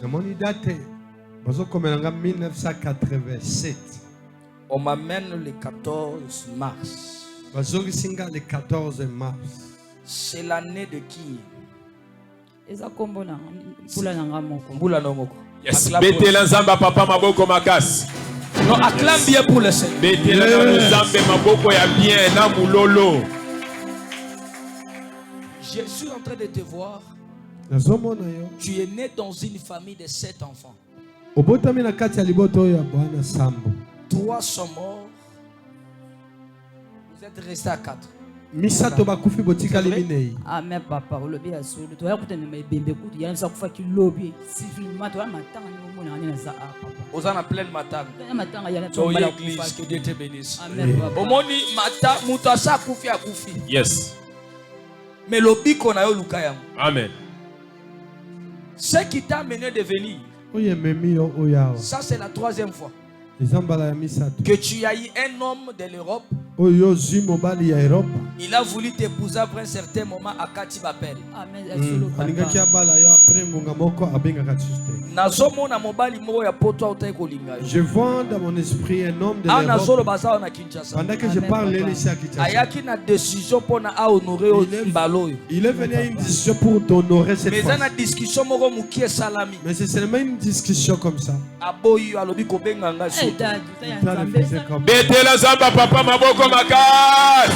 Namoni date. Bazo komelanga 1987. On m'amène le 14 mars. Bazo singa le 14 mars. C'est l'année de qui? Eza kombona mbula nanga moko. Mbula no moko. Yes. Betela nzamba papa maboko makasi. Non, acclame bien pour le Seigneur. Betela nzamba maboko ya bien na mulolo. Je suis en train de te voir. Tu es né dans une famille de 7 enfants. 3 sont morts. Vous êtes restés à 4. Amen papa olobi ya solo to ya kutana mebembe kutu ya nsa kufa kilobi civilement to ya matanga ni mona ni za papa Ozana pleine matanga. Ya matanga ya to l'église que Dieu te bénisse. Amen papa. Omoni mata muto asa kufi akufi. Yes. Mais lobiko na yo luka yango. Amen. Ce qui t'a amené de venir. Ça c'est la 3e fois que tu as eu un homme de l'Europe. Il a voulu t'épouser après un certain moment à Kati Bapel. Je vois dans mon esprit un homme de l'Europe. Pendant que je parle, il est venu à une décision pour t'honorer cette fois. Mais c'est seulement une discussion comme ça. Betela zamba papa maboko makasi.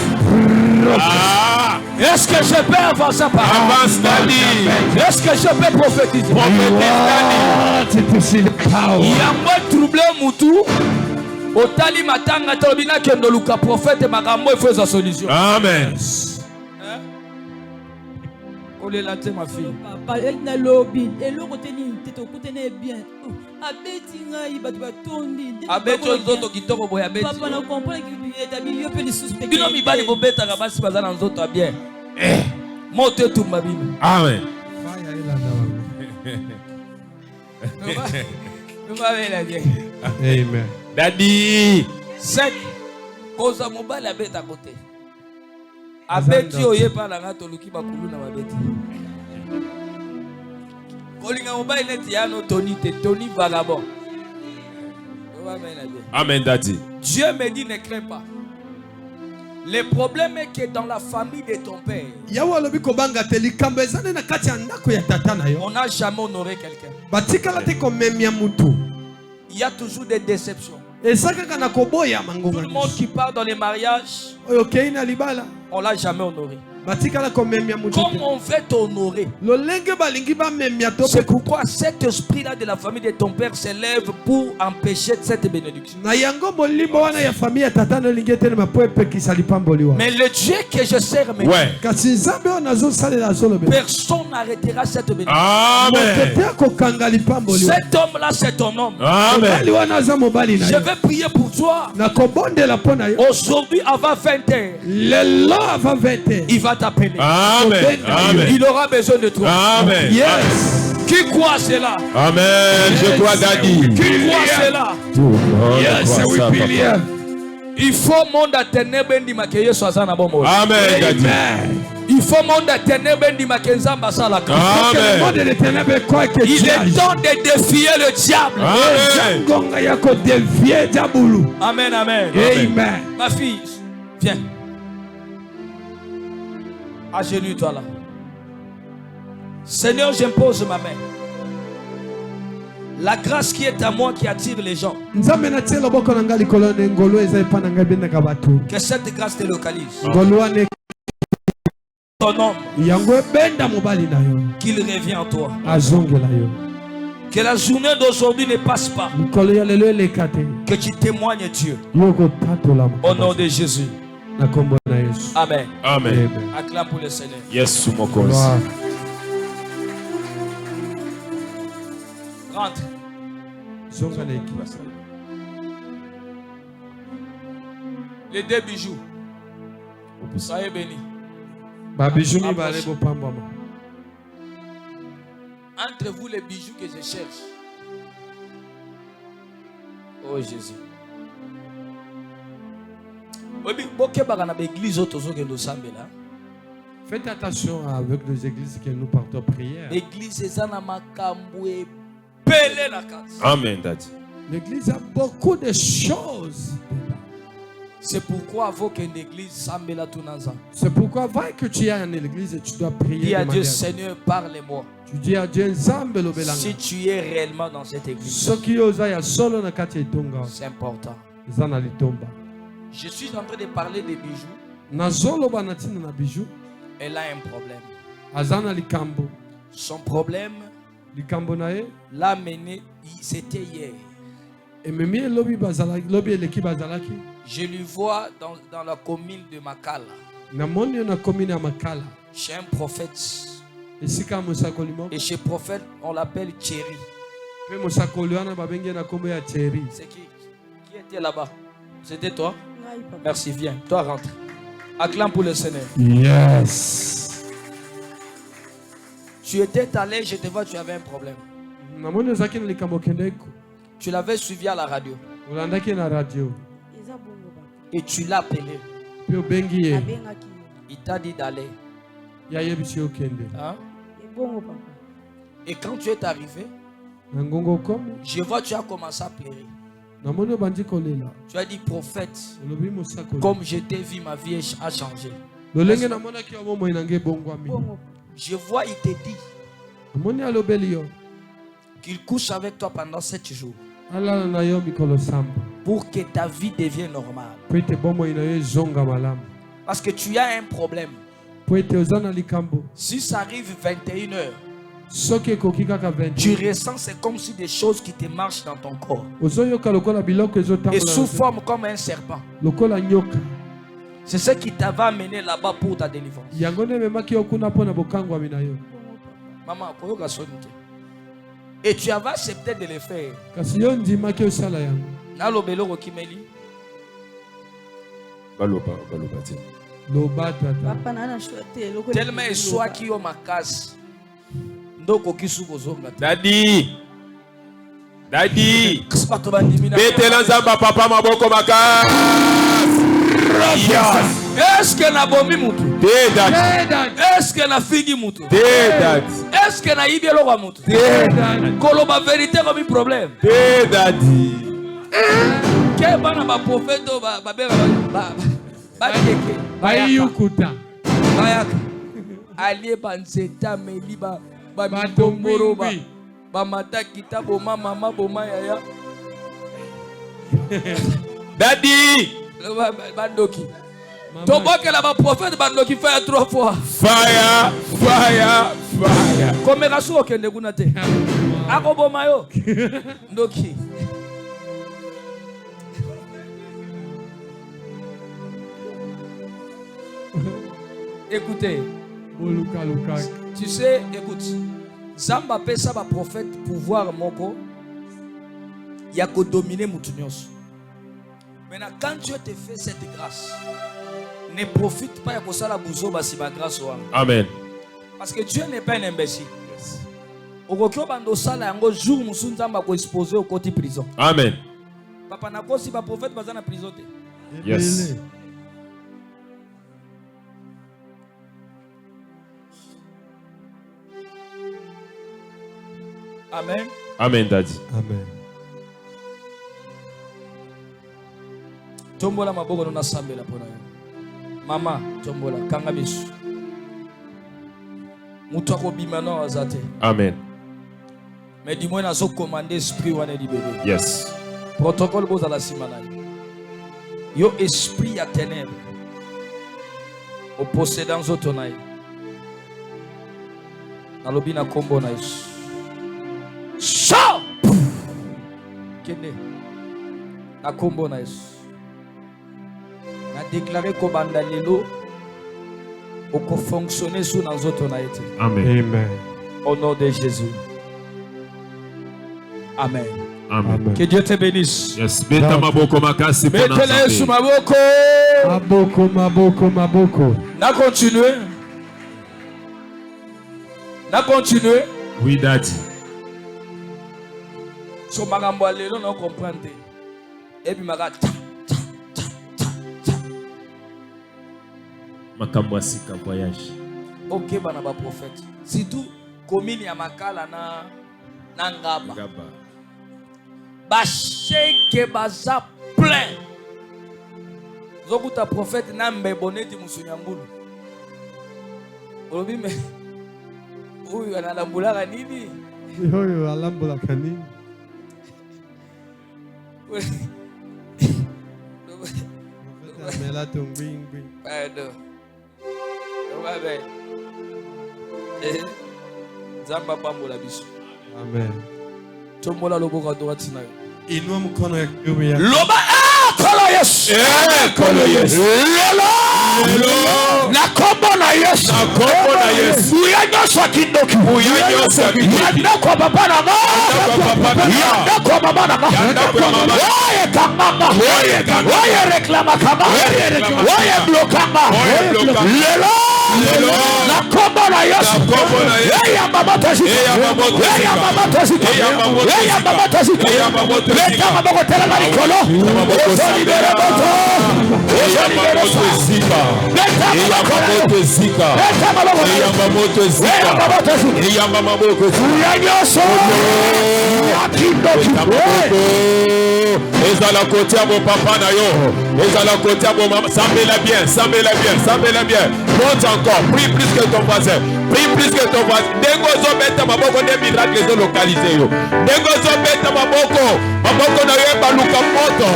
Est-ce que je peux avancer par là? Avance Dali. Est-ce que je peux prophétiser? Prophétise Dali. Il y a moins troublé Moutou. Otali matanga tobina kendo luka prophète makambo il faut sa solution. Amen. Olela te ma fille. Papa elle na lobby et le côté ni tete okutene bien. Abeti ngai batu batondi. Abeti nzoto kitoko boya abeti. Papa na comprendre que établi yo pe les suspects. Bino mibali bobeta ka basi bazana nzoto bien. Moto tumba bino. Amen. Amen. Daddy. 7 koza mobali abeta côté. Abeti oye pa la ngato luki bakulu na babeti. Kolinga mobile net yano Tony te Tony vagabond. Amen daddy. Dieu me dit ne crains pas. Le problème est que dans la famille de ton père, on n'a jamais honoré quelqu'un. Il y a toujours des déceptions. Tout le monde qui part dans les mariages, on l'a jamais honoré. Comme on veut t'honorer, c'est pourquoi cet esprit-là de la famille de ton père s'élève pour empêcher cette bénédiction. Mais le Dieu que je sers maintenant, personne n'arrêtera cette bénédiction. Amen. Cet homme-là, c'est ton homme. Amen. Je vais prier pour toi. Aujourd'hui, avant 20h, il va t'appeler. Amen. Amen. Il aura besoin de toi. Amen. Yes. Qui croit cela? Amen. Je crois daddy. Qui croit cela? Yes, we believe. Il faut monde à ténèbres ndima ke Yesu azana bombo. Amen daddy. Il faut monde à ténèbres ndima ke Nzamba sala ka. Amen. Il est temps de défier le diable. Amen. Amen. Amen. Amen. Ma fille, viens. Agenouille-toi là. Seigneur, j'impose ma main. La grâce qui est à moi qui attire les gens. Que cette grâce te localise. Ton homme. Qu'il revient en toi. Que la journée d'aujourd'hui ne passe pas. Que tu témoignes Dieu. Au nom de Jésus. Amen. Amen. Acclame pour le Seigneur. Yes, mon cause. Rentre. Les deux bijoux. Soyez bénis. Entre vous les bijoux que je cherche. Oh Jésus. Faites attention avec les églises que nous partons prière. Amen, Daddy. L'église a beaucoup de choses. C'est pourquoi avant qu'une église c'est pourquoi avant que tu ailles en église, tu dois prier. Dis à Dieu, Seigneur, parle-moi. Tu dis à Dieu, si tu es réellement dans cette église, c'est important. Je suis en train de parler des bijoux. Elle a un problème. Son problème l'a mené, c'était hier. Je lui vois dans la commune de Makala. Chez un prophète. Et chez prophète, on l'appelle Thierry. C'est qui était là-bas? C'était toi? Merci, viens. Toi, rentre. Acclame pour le Seigneur. Yes. Tu étais allé, je te vois, tu avais un problème. Tu l'avais suivi à la radio. Et tu l'as appelé. Il t'a dit d'aller. Hein? Et quand tu es arrivé, je vois que tu as commencé à pleurer. Tu as dit, prophète, comme je t'ai vu, ma vie a changé. Je vois, il te dit qu'il couche avec toi pendant 7 jours pour que ta vie devienne normale. Parce que tu as un problème. Si ça arrive 21h, tu ressens, c'est comme si des choses qui te marchent dans ton corps et sous forme comme un serpent. C'est ce qui t'avait amené là-bas pour ta délivrance. Maman, et tu avais accepté de le faire. Tellement et soit qui ont ma casse. Daddy. Daddy. Betelazamba papa maboko makas. Est-ce que na bombi mutu? Est-ce que na figi mutu? Est-ce que na ibielo wa mutu? Koloba vérité comme problème. Daddy. Que bana ba prophète ba keke. Ba yukuta. Bayaka. Alié banzeta meliba ba mitomboro ba mata kitabo mama boma yaya. Daddy. Bandoki. Toboke la ba prophète bandoki fire 3 fois. Fire. Comme raso okende kuna te. Akoboma yo. Ndoki. Écoutez. Tu sais, écoute. Zamba pesa ba prophète pouvoir moko. Ya ko dominer mutunyos. Maintenant, quand Dieu te fait cette grâce, ne profite pas de la bouzoba si ma grâce. Amen. Parce que Dieu n'est pas un imbécile. Amen. Papa n'a pas si ba prophète bazan na prison. Yes. Amen. Amen, Daddy. Amen. Tombola maboko na sambela pona yo. Mama, tombola kanga bisu. Mutu akobima na azate. Amen. Mais dis-moi, nous avons commandé l'esprit ou libéré. Yes. Protocole boza la simana. Yo esprit à ténèbres. Au possédant zotonai. Na lobi na kombo na Yesu. Sha! Kende. Na kombo na Yesu. Na déclaré ko banda lelo oko fonctionner sous na zotonai te. Amen. Amen. Au nom de Jésus. Amen. Amen. Que Dieu te bénisse. Yes. Beta maboko makasi pour mettez-les sous maboko. Maboko. Na continuer. Na continuer. Oui, daddy. So magambo alelo na comprendre. Et puis maga Makambo asika voyage. OK bana ba prophète. Surtout commune ya makala na ngaba. Ba sheke baza plein. Zokuta prophète na mbeboneti musunyambulu. Olobi me huyu analambula nini? Huyu alambula kanini? Mela tumbingwi. Pardon. Obabe. Zamba pambola biso. Amen. Tombola loboko droite na yo. Inua mkono ya kiume ya. Loba kolo Yesu. Kolo Yesu. Lelo. Na kombo na Yesu. Uyanyosa kindoki. Yanda kwa baba na nga. Yanda kwa baba na nga. Oye kanganga. Oye reklama kama. Oye blokama. Lelo. Na kombo na Yesu. Eya mama tazika. Eya mama tazika. Eya mama tazika. Leta maboko tela na nikolo. Ozo libere moto. Ozo libere moto. Leta maboko zika. Leta maboko zika. Eya maboko zika. Uyanyoso. Akindo kibwe. Ezala côté à mon papa na yo. Ezala côté à mon maman. Sambela bien. Monte encore. Prie plus que ton voisin. Dengozo beta maboko de miracle zo localisé yo. Dengozo beta maboko. Maboko na yo baluka moto.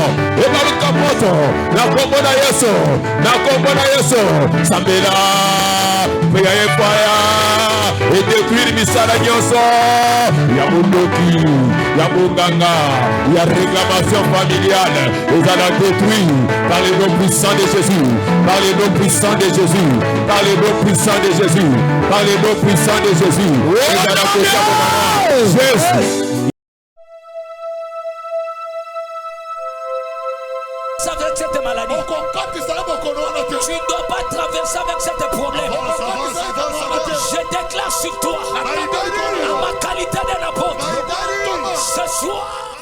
Na kombo na Yesu. Sambela. Priez fire. Et détruire misala nyonso. Ya mundoki. Ya munganga. Ya réclamation familiale. Ils allons détruire par le nom puissant de Jésus. Par le nom puissant de Jésus. Par le nom puissant de Jésus. Par le nom puissant de Jésus. Ils allons Jésus. Avec cette maladie, tu ne dois pas traverser avec cette problème.